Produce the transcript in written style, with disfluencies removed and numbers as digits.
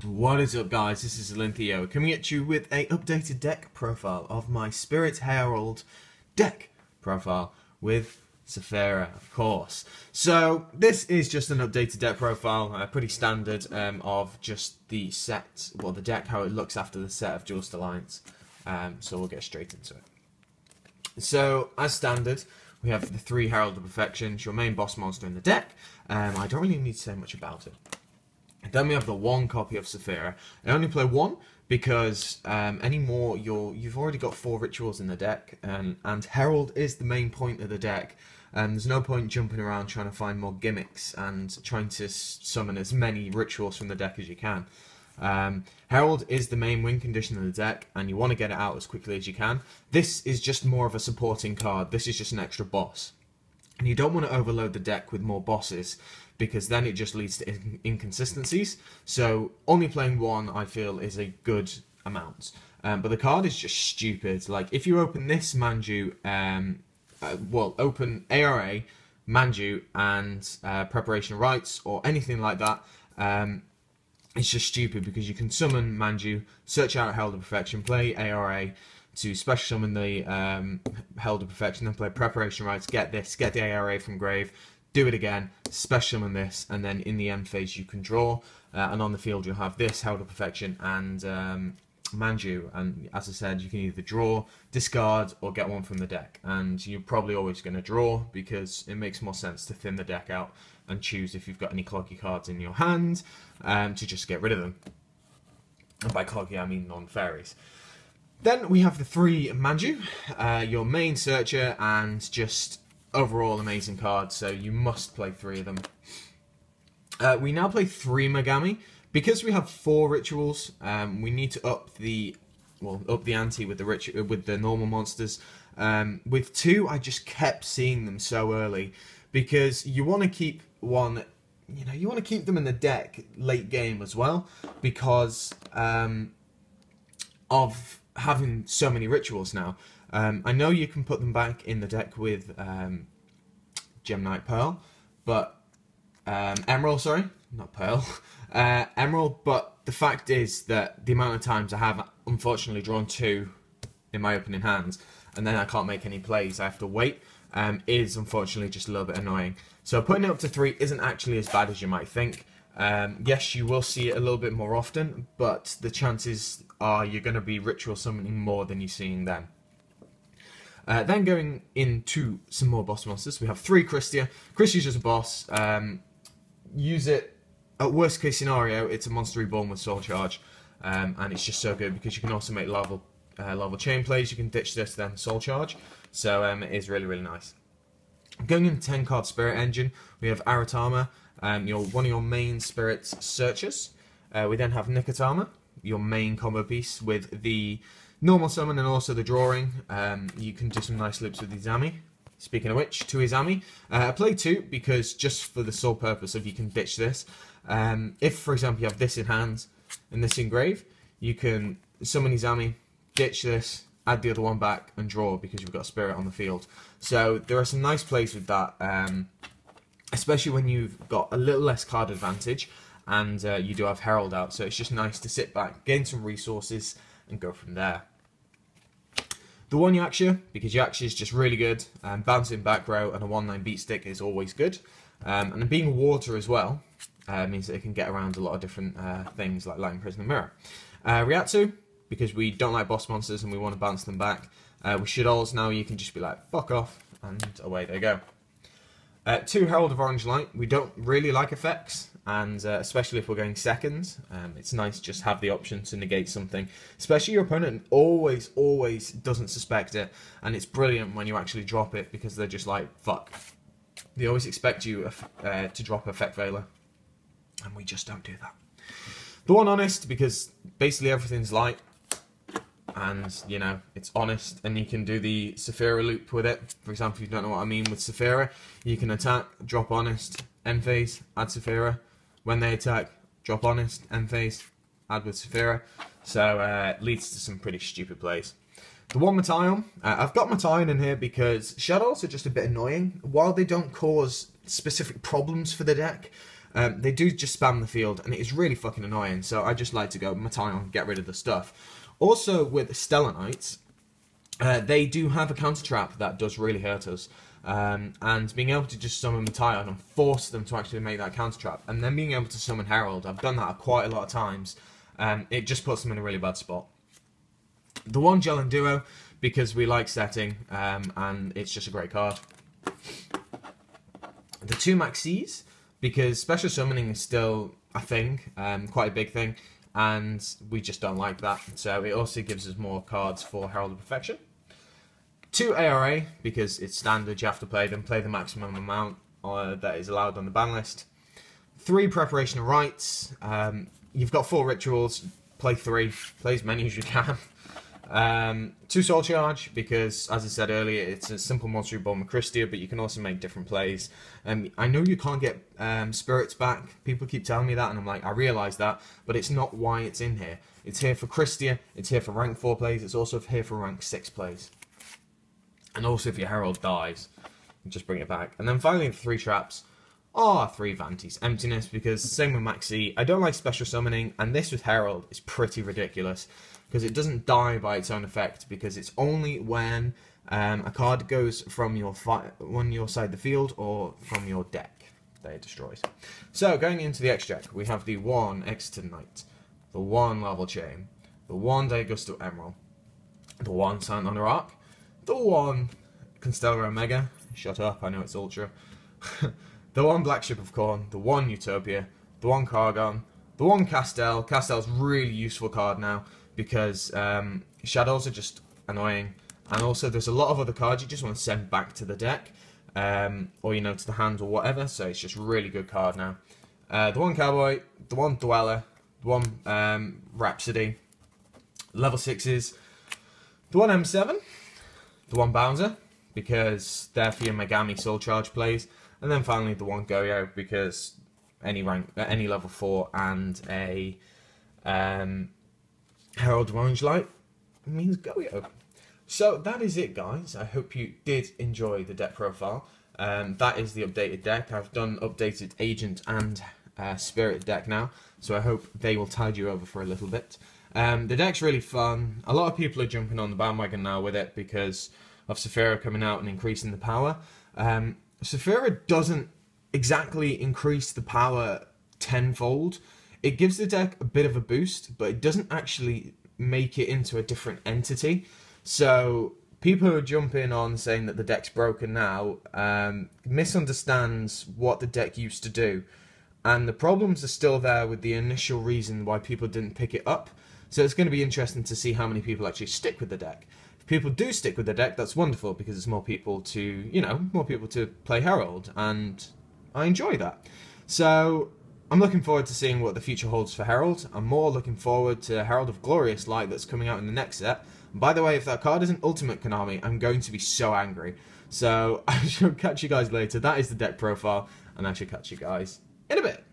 What is up, guys? This is Linthio coming at you with a updated deck profile of my Spirit Herald deck profile with Saffira, of course. So this is just an updated deck profile, pretty standard, of just the set, well, the deck, how it looks after the set of Duelist Alliance. So we'll get straight into it. So as standard, we have the 3 Herald of Perfection, your main boss monster in the deck. I don't really need to say much about it. Then we have the 1 copy of Saffira. I only play 1 because anymore you've already got 4 rituals in the deck, and Herald is the main point of the deck. There's no point jumping around trying to find more gimmicks and trying to summon as many rituals from the deck as you can. Herald is the main win condition of the deck, and you want to get it out as quickly as you can. This is just more of a supporting card. This is just an extra boss. And you don't want to overload the deck with more bosses, because then it just leads to inconsistencies. So only playing 1, I feel, is a good amount. But the card is just stupid. Like, if you open this Manju, open ARA, Manju, and Preparation Rites, or anything like that, it's just stupid, because you can summon Manju, search out Herald of Perfection, play ARA, to special summon the Herald of Perfection, then play Preparation Rites, get the ARA from grave, do it again, special summon this, and then in the end phase you can draw, and on the field you'll have this Herald of Perfection and Manju, and as I said, you can either draw, discard, or get one from the deck, and you're probably always going to draw, because it makes more sense to thin the deck out and choose if you've got any cloggy cards in your hand, to just get rid of them. And by cloggy I mean non-fairies. Then we have the 3 Manju, your main searcher, and just overall amazing cards, so you must play 3 of them. We now play 3 Megami. Because we have 4 rituals, we need to up the ante with the normal monsters. With 2, I just kept seeing them so early, because you want to keep one, you want to keep them in the deck late game as well, because of having so many rituals now. I know you can put them back in the deck with Gem Knight Pearl, but Emerald, sorry, not Pearl, Emerald. But the fact is that the amount of times I have unfortunately drawn 2 in my opening hands, and then I can't make any plays, I have to wait, is unfortunately just a little bit annoying. So putting it up to 3 isn't actually as bad as you might think. Yes, you will see it a little bit more often, but the chances are you're going to be ritual summoning more than you're seeing them. Then going into some more boss monsters, we have 3 Christia. Christia's just a boss. Use it, at worst case scenario, it's a monster reborn with Soul Charge, and it's just so good, because you can also make larval chain plays. You can ditch this, then Soul Charge, so it is really, really nice. Going into 10 card Spirit Engine, we have Aratama, one of your main Spirit searchers. We then have Nikotama, your main combo piece with the normal summon and also the drawing. You can do some nice loops with Izami. Speaking of which, 2 Izami. I play 2 because just for the sole purpose of you can ditch this. If, for example, you have this in hand and this in grave, you can summon Izami, ditch this, add the other one back, and draw, because you've got a Spirit on the field. So there are some nice plays with that, especially when you've got a little less card advantage, and you do have Herald out, so it's just nice to sit back, gain some resources, and go from there. The 1 Yaksha, because Yaksha is just really good, bouncing back row and a 1/9 beat stick is always good, and being water as well means that it can get around a lot of different things like Lightning Prison and Mirror. Ryatsu, because we don't like boss monsters and we want to bounce them back. With Shadows now you can just be like, fuck off, and away they go. 2 Herald of Orange Light. We don't really like effects, and especially if we're going seconds, it's nice to just have the option to negate something, especially your opponent always doesn't suspect it, and it's brilliant when you actually drop it, because they're just like, fuck. They always expect you to drop Effect Veiler, and we just don't do that. The 1 Honest, because basically everything's light, and you know, it's honest, and you can do the Saffira loop with it. For example, if you don't know what I mean with Saffira, you can attack, drop honest, end phase, add Saffira. When they attack, drop honest, end phase, add with Saffira. So it leads to some pretty stupid plays. The one Mation, I've got Mation in here because Shadows are just a bit annoying. While they don't cause specific problems for the deck, they do just spam the field, and it is really fucking annoying, so I just like to go Mation, get rid of the stuff. Also, with Stellar Knights, they do have a counter trap that does really hurt us. And being able to just summon Mation and force them to actually make that counter trap, and then being able to summon Herald, I've done that quite a lot of times, it just puts them in a really bad spot. The one Gel and Duo, because we like setting, and it's just a great card. The two Maxis, because special summoning is still a thing, quite a big thing, and we just don't like that, so it also gives us more cards for Herald of Perfection. 2 ARA, because it's standard, you have to play them, play the maximum amount that is allowed on the ban list. 3 Preparation of Rites, you've got 4 rituals, play 3, play as many as you can. 2 Soul Charge, because, as I said earlier, it's a simple monster born with Christia, but you can also make different plays. I know you can't get spirits back, people keep telling me that, and I'm like, I realise that, but it's not why it's in here. It's here for Christia, it's here for rank 4 plays, it's also here for rank 6 plays. And also if your Herald dies, you just bring it back. And then finally the 3 traps are 3 Vanties. Emptiness, because same with Maxi, I don't like special summoning, and this with Herald is pretty ridiculous, because it doesn't die by its own effect, because it's only when a card goes from your side of the field or from your deck that it destroys. So going into the extract, we have the 1 Exited Knight, the 1 Larval Chain, the 1 Daigusto Emerald, the 1 Silent Honor Arc, the 1 Constellar Omega, shut up, I know it's Ultra, the 1 Black Ship of Corn, the 1 Utopia, the 1 Cargon, the 1 Castel. Castel's really useful card now, because Shadows are just annoying, and also there's a lot of other cards you just want to send back to the deck, or you know, to the hand or whatever, so it's just a really good card now. The 1 Cowboy, the 1 Dweller, the 1 Rhapsody, level 6s, the 1 M7, the 1 Bowser, because they're for your Megami Soul Charge plays, and then finally the 1 Goyo, because any level 4 and a Herald Orange Light means Goyo. So that is it, guys. I hope you did enjoy the deck profile. That is the updated deck. I've done updated Agent and Spirit deck now, so I hope they will tide you over for a little bit. The deck's really fun. A lot of people are jumping on the bandwagon now with it because of Saffira coming out and increasing the power. Saffira doesn't exactly increase the power tenfold. It gives the deck a bit of a boost, but it doesn't actually make it into a different entity. So people who are jumping on saying that the deck's broken now misunderstands what the deck used to do. And the problems are still there with the initial reason why people didn't pick it up. So it's going to be interesting to see how many people actually stick with the deck. If people do stick with the deck, that's wonderful, because it's more people to, you know, more people to play Herald, and I enjoy that. So I'm looking forward to seeing what the future holds for Herald. I'm more looking forward to Herald of Glorious Light that's coming out in the next set. And by the way, if that card isn't Ultimate Konami, I'm going to be so angry. So I shall catch you guys later. That is the deck profile, and I shall catch you guys in a bit.